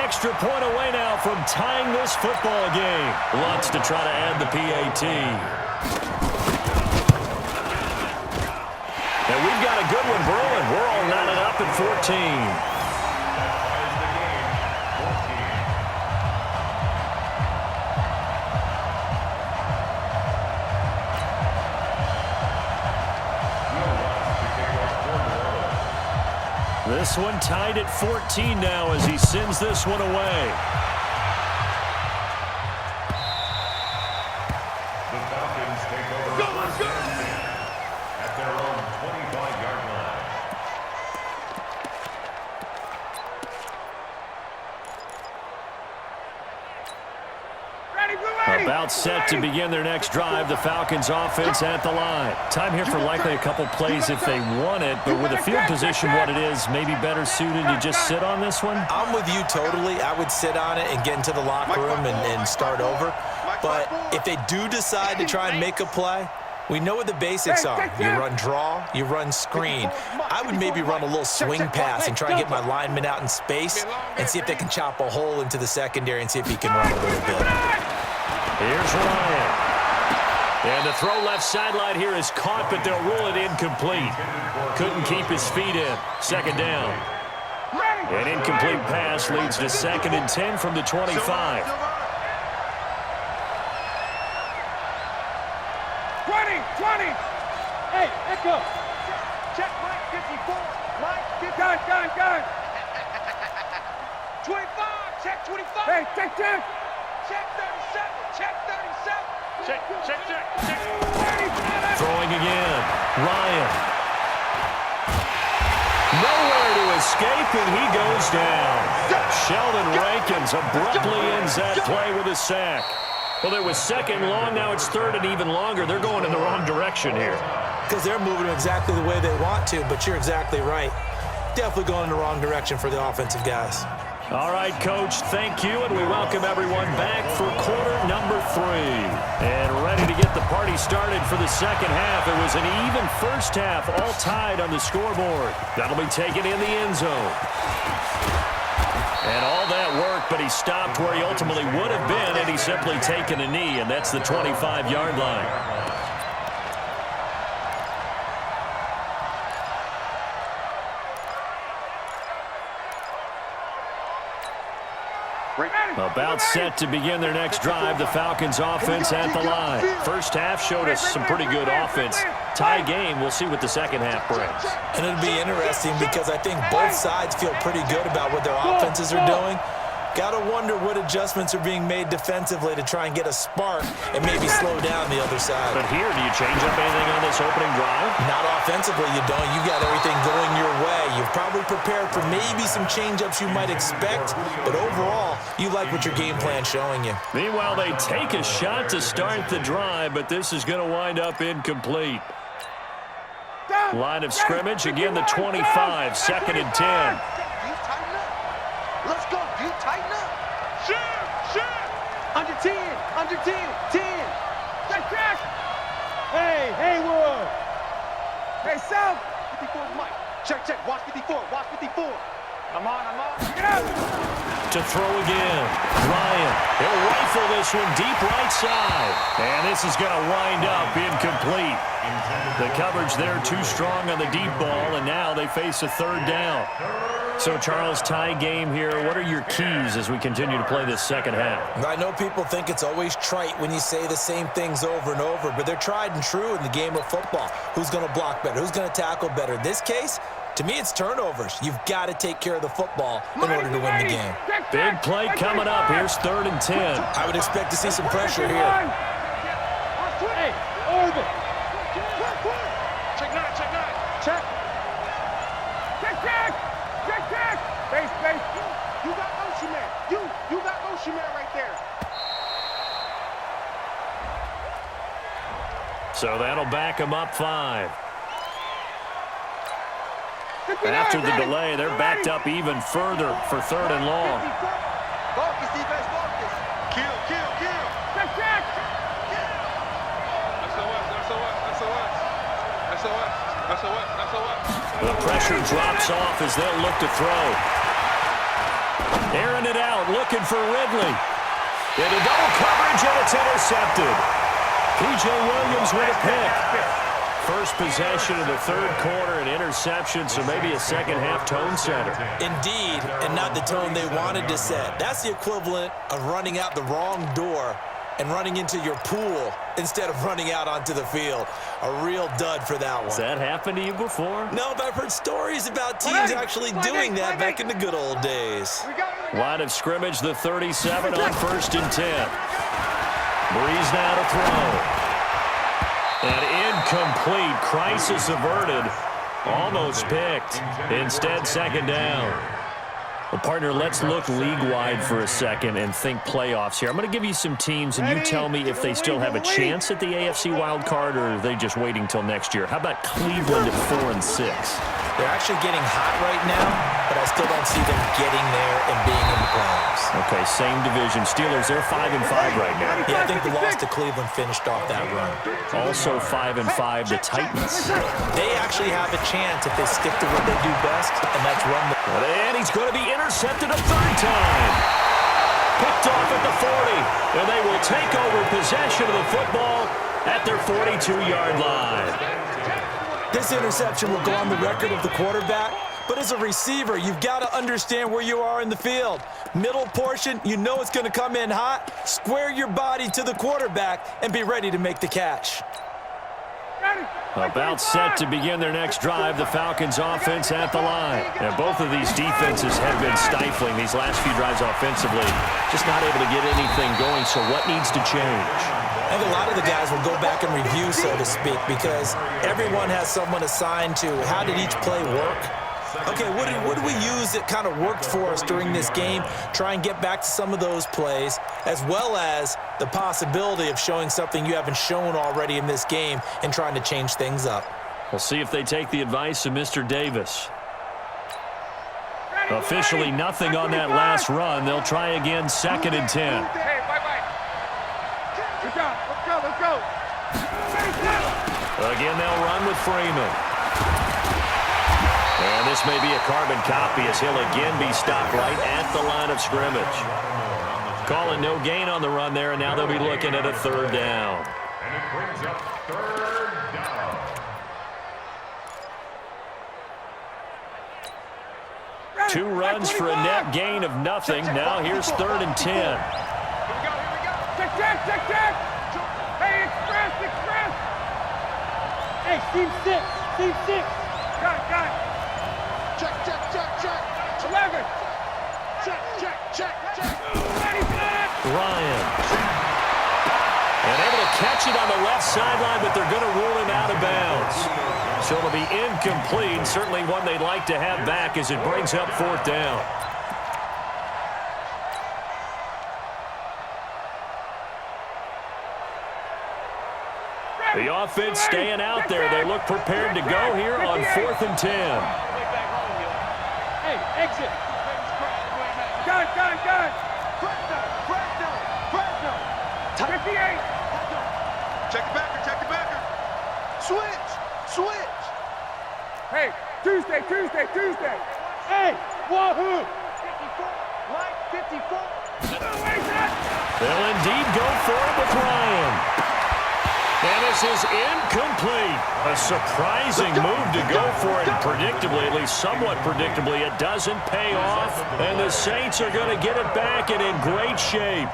extra point away now from tying this football game. Wants to try to add the PAT. And we've got a good one brewing. We're all knotted up at 14. This one tied at 14 now as he sends this one away. The Falcons take over at their own 25-yard line. About set to begin their next drive. The Falcons offense at the line. Time here for likely a couple plays if they want it, but with the field position what it is, maybe better suited to just sit on this one? I'm with you totally. I would sit on it and get into the locker room and start over. But if they do decide to try and make a play, we know what the basics are. You run draw, you run screen. I would maybe run a little swing pass and try and get my lineman out in space and see if they can chop a hole into the secondary and see if he can run a little bit. Here's Ryan. And the throw left sideline here is caught, but they'll rule it incomplete. Couldn't keep his feet in. Second down. An incomplete pass leads to 2nd and 10 from the 25. 20. Hey, echo. Check Mike 54. Mike 54. Gun. 25. Check 25. Hey, check. Check 37. Check 37. Check. Throwing again. Ryan. Nowhere to escape, and he goes down. Sheldon Rankins abruptly ends that play with a sack. Well, it was 2nd and long. Now it's 3rd and even longer. They're going in the wrong direction here. Because they're moving exactly the way they want to, but you're exactly right. Definitely going in the wrong direction for the offensive guys. All right, Coach, thank you, and we welcome everyone back for quarter number 3. And ready to get the party started for the second half. It was an even first half, all tied on the scoreboard. That'll be taken in the end zone. And all that work, but he stopped where he ultimately would have been, and he's simply taken a knee, and that's the 25-yard line. About set to begin their next drive. The Falcons offense at the line. First half showed us some pretty good offense. Tie game. We'll see what the second half brings. And it'll be interesting because I think both sides feel pretty good about what their offenses are doing. Got to wonder what adjustments are being made defensively to try and get a spark and maybe slow down the other side. But here, do you change up anything on this opening drive? Not offensively, you don't. You got everything going your way. You've probably prepared for maybe some change-ups you might expect, but overall, you like what your game plan's showing you. Meanwhile, they take a shot to start the drive, but this is going to wind up incomplete. Line of scrimmage, again the 25, 2nd and 10. Let's go, you tighten up. Shoot. Under 10, 10. Check. Hey, Wood. Hey, South. 54 Mike. Check, watch 54. I'm on. Get out. To throw again. Ryan. He'll rifle this one deep right side. And this is going to wind up incomplete. The coverage there too strong on the deep ball, and now they face a 3rd down. So, Charles, tie game here. What are your keys as we continue to play this second half? I know people think it's always trite when you say the same things over and over, but they're tried and true in the game of football. Who's going to block better? Who's going to tackle better? In this case, to me, it's turnovers. You've got to take care of the football in order to win the game. Big play coming up. Here's 3rd and 10. I would expect to see some pressure here. Hey, over. Check. Base. You got motion man. You got motion man right there. So that'll back them up 5. After the delay, they're backed up even further for 3rd and long. Focus, defense, focus. Kill. Check. SOS. The pressure drops off as they'll look to throw. Airing it out, looking for Ridley. Into double coverage, and it's intercepted. P.J. Williams with a pick. First possession of the third quarter, an interception, so maybe a second-half tone setter. Indeed, and not the tone they wanted to set. That's the equivalent of running out the wrong door and running into your pool instead of running out onto the field. A real dud for that one. Has that happened to you before? No, but I've heard stories about teams actually doing that back in the good old days. Line of scrimmage, the 37 on 1st and 10. Breeze now to throw. And incomplete. Crisis averted. Almost picked. Instead, second down. Well, partner, let's look league-wide for a second and think playoffs here. I'm going to give you some teams, and you tell me if they still have a chance at the AFC wild card, or are they just waiting till next year? How about Cleveland at 4-6? They're actually getting hot right now, but I still don't see them getting there and being in the playoffs. Okay, same division. Steelers, they're 5-5 right now. Yeah, I think the loss to Cleveland finished off that run. Also 5-5, the Titans. They actually have a chance if they stick to what they do best, and that's run the... And he's going to be intercepted a third time. Picked off at the 40, and they will take over possession of the football at their 42-yard line. This interception will go on the record of the quarterback, but as a receiver, you've got to understand where you are in the field. Middle portion, you know it's going to come in hot. Square your body to the quarterback and be ready to make the catch. About set to begin their next drive, the Falcons offense at the line. And both of these defenses have been stifling these last few drives offensively. Just not able to get anything going, so what needs to change? I think a lot of the guys will go back and review, so to speak, because everyone has someone assigned to how did each play work. Okay, what did we use that kind of worked for us during this game? Try and get back to some of those plays, as well as the possibility of showing something you haven't shown already in this game and trying to change things up. We'll see if they take the advice of Mr. Davis. Officially nothing on that last run. They'll try again, 2nd and 10. Hey, bye-bye. Good job. Let's go. Again, they'll run with Freeman. And this may be a carbon copy as he'll again be stopped right at the line of scrimmage. Calling no gain on the run there, and now they'll be looking at a third down. And it brings up third down. Two runs for a net gain of nothing. Now here's 3rd and 10. Here we go. Check. Hey, express. Hey, Steve 6. Got it. Check. 11. Check. Ryan. And able to catch it on the left sideline, but they're going to rule him out of bounds. So it'll be incomplete. Certainly one they'd like to have back as it brings up 4th down. The offense staying out there. They look prepared to go here on 4th and 10. Hey, exit. Got it. Press 58. Check the backer. Switch. Hey, Tuesday. Hey, wahoo. 54. They'll indeed go for it with Ryan. And this is incomplete. A surprising move to go for it. Predictably, at least somewhat predictably, it doesn't pay off. And the Saints are going to get it back and in great shape.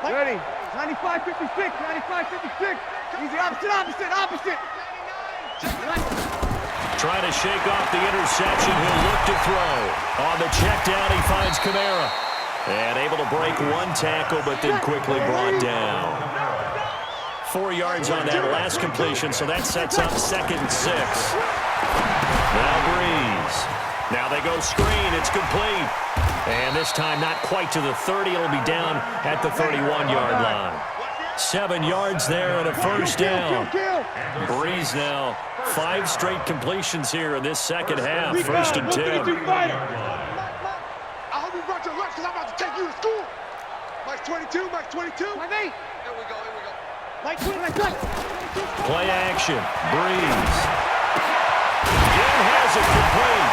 Ready. 95-56. Easy, opposite. Trying to shake off the interception. He'll look to throw. On the check down, he finds Kamara. And able to break one tackle, but then quickly brought down. 4 yards on that last completion, so that sets up 2nd and 6. Now Breeze. Now they go screen. It's complete. And this time not quite to the 30. It'll be down at the 31-yard line. 7 yards there and a first down. Breeze now 5 straight completions here in this second half. 1st and 10. I hope you brought your lunch because I'm about to take you to school. Mike's 22. My mate. Here we go. Mike 20. Play action. Breeze. In has it complete.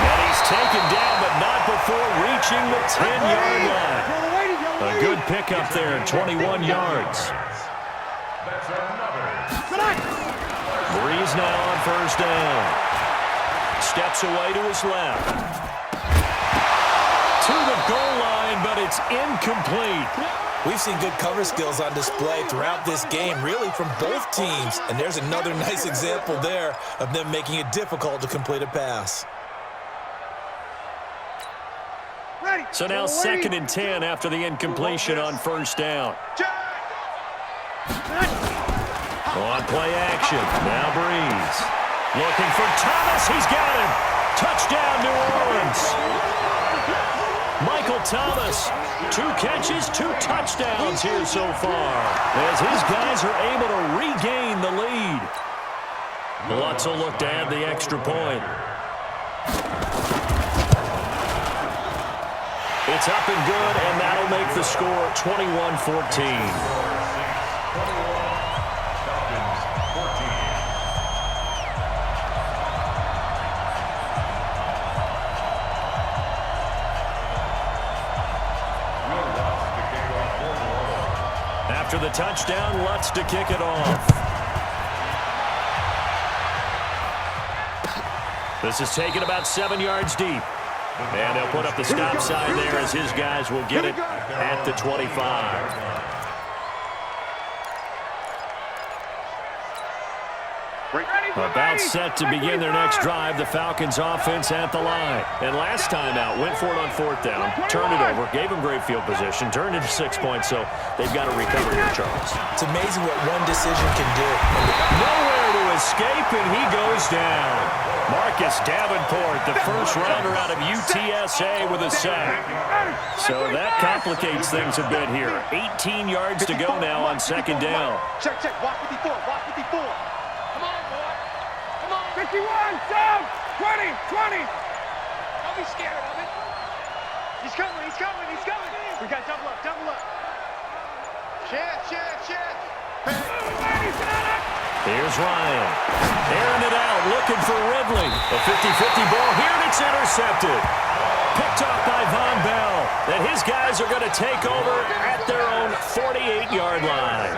And he's taken down, but not before reaching the 10-yard line. A good pickup there, 21 yards. That's another. Breeze now on first down. Steps away to his left. To the goal line, but it's incomplete. We've seen good cover skills on display throughout this game, really from both teams. And there's another nice example there of them making it difficult to complete a pass. So now 2nd and 10 after the incompletion on first down. On play action, now Breeze. Looking for Thomas, he's got him. Touchdown, New Orleans. Michael Thomas, 2 catches, 2 touchdowns here so far, as his guys are able to regain the lead. Lutz will look to add the extra point. It's up and good, and that'll make the score 21-14. After the touchdown, Lutz to kick it off. This is taken about 7 yards deep. And they'll put up the stop sign there as his guys will get it at the 25. About set to begin their next drive. The Falcons offense at the line. And last time out, went for it on 4th down, turned it over, gave them great field position, turned into 6 points, so they've got to recover here, Charles. It's amazing what one decision can do. Nowhere to escape, and he goes down. Marcus Davenport, the first rounder out of UTSA with a sack. So that complicates things a bit here. 18 yards to go now on 2nd down. Check, walk 54, walk 54. Come on, boy. Come on. 51, 7, 20. Don't be scared of it. He's coming. We got double up. Check. Here's Ryan. Airing it out, looking for Ridley. A 50-50 ball here, and it's intercepted. Picked off by Von Bell. And his guys are going to take over at their own 48-yard line.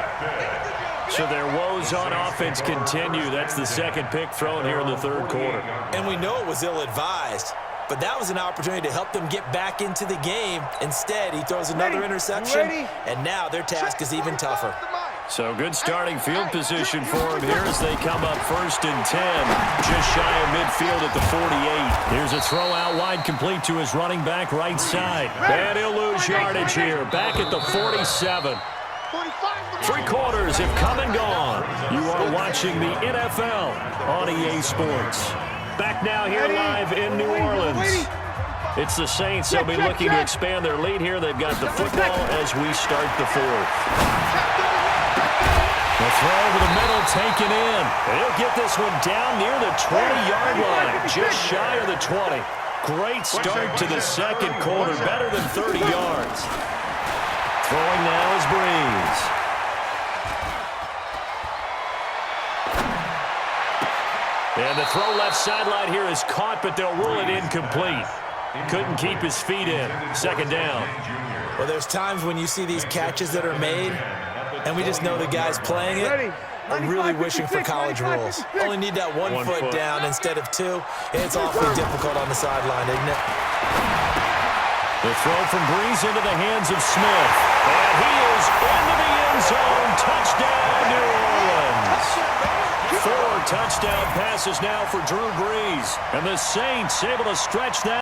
So their woes on offense continue. That's the 2nd pick thrown here in the 3rd quarter. And we know it was ill-advised, but that was an opportunity to help them get back into the game. Instead, he throws another interception, and now their task is even tougher. So good starting field position for him here as they come up 1st and 10, just shy of midfield at the 48. Here's a throw out wide complete to his running back right side. And he'll lose yardage here, back at the 47. 3 quarters have come and gone. You are watching the NFL on EA Sports. Back now here live in New Orleans. It's the Saints. They'll be looking to expand their lead here. They've got the football as we start the 4th. The throw over the middle taken in. And he'll get this one down near the 20-yard line, just shy of the 20. Great start to the 2nd quarter, better than 30 yards. Throwing now is Breeze. And the throw left sideline here is caught, but they'll rule it incomplete. Couldn't keep his feet in. 2nd down. Well, there's times when you see these catches that are made, and we just know the guys playing it are really wishing for college rules. Only need that one foot down instead of 2. It's awfully difficult on the sideline, isn't it? The throw from Breeze into the hands of Smith. And he is into the end zone. Touchdown, New Orleans. 4 touchdown passes now for Drew Brees. And the Saints able to stretch that.